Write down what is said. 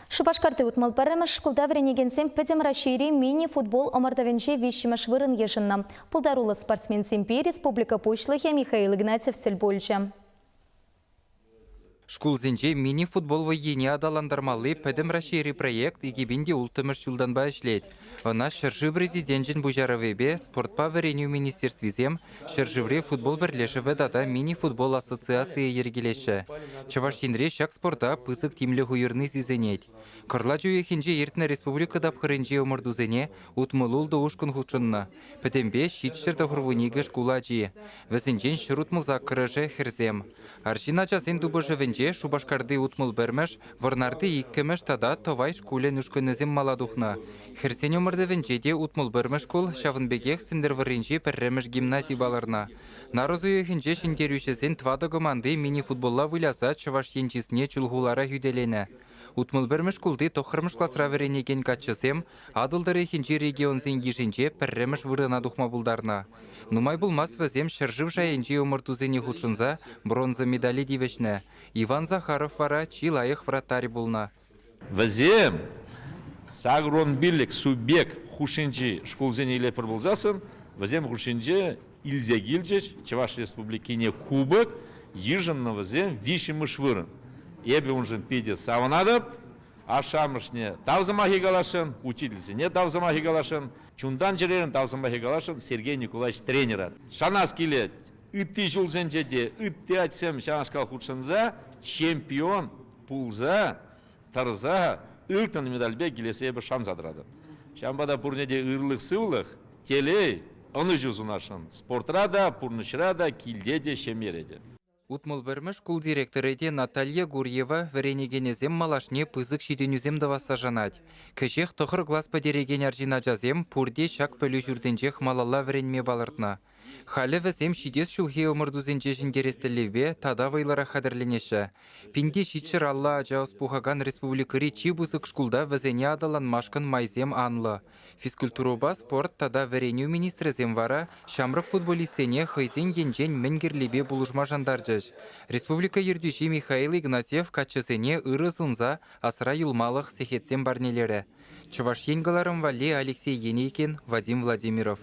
Шупашкарты утмал пәріміш шкулда вренегенсем пәдем рашири мини-футбол омардавенче вещимаш вырын ешінна. Пулдарулы спортсмен Семпи республика пушлыхе Михаил Игнатьев цельбольча. Шкулзенче мини-футбол войене адаландармалы пәдім рашири проект игебінде ултымыш юлданба ішлет. Она шыржы президентжін бұжаравебе спортпа вареню министерствизем шыржывре футбол бірлешіві дада мини-футбол ассоциация ергелеші. Чавашинре шак спорта пысық тимлі хуйырны зизенет. Кырла жуехенже ертіні республикада пхырынже омырдузене утмылулды ушкын хучынна. Пәдембе шитшірді хұрвынегі шкула жи. Вәсінжен шырутмылза кырыжы хірзем. Аршина жасен дубыжывенже Шубашкарды утмыл бермеш, варнарды иккемеш тада товай шкулен үшкінізем маладухна. Херсен өмірдевенжеде утмыл бермеш кул шавынбегех сіндер варенже пәрремеш гимназий баларна. Нарозуехенже шендерушесен твады команды мини-футболла выляза чаваш енчисне чулгулара хүделені. Утмыл бермеш кулды тохырмыш класра веренеген качысем, адылдары хенче регионзен ешенче пәрремеш вырына духма булдарна. Нумай булмас вазем шыржыв жайенче омыртузене худшынза бронза медали дивешне. Иван Захаров вара чилайых вратарь булна. Вазем сагрон бирлик субъект хушинчи школзене илепер булзасын, вазем хушинче илзе гилчеш Чаваш республикине кубок еженно вазем вишимыш вырын. Ебе унжын пиде саванадып, ашамышне тавзамахи галашын, учительсіне тавзамахи галашын, чундан жерерін тавзамахи галашын Сергей Николаевич тренерат. Шанас келет, үтті жулзенжеде, үтті айтсем шанашкал худшынза, чемпион пулза, тарза, ылтын медальбе келесе ебі шан задырады. Шамбада пурнеде ырлық сывлық, телей, оны жүзунашын, спортрада, пурнышрада, килдеде, шемереде. Утмыл бермеш кул директорыде Наталья Гурьева вренегенезем малашне пызык шиденюзем даваса жанать. Кешех тохыр глаз подереген аржина жазем пурде шак пөлі жүрденжех малалла вренме балыртна. Халі вәзем шидес шулхе омырдузенче жіндерестілеве тада вайлара қадырленеші. Пинде шитшір алла ажауыз пухаган республикари чи бузык шкулда вәзене адаланмашкын майзем анлы. Физкультуроба спорт тада вәреню министрезем вара шамрық футболистене хайзен енжен мінгерлебе булужма жандаржыш. Республика ердюші Михаил Игнатьев качысене ыры сунза асыра юлмалық сехетсем барнелері. Чуваш енгаларым вале Алексей Енейкин, Вадим Владимиров.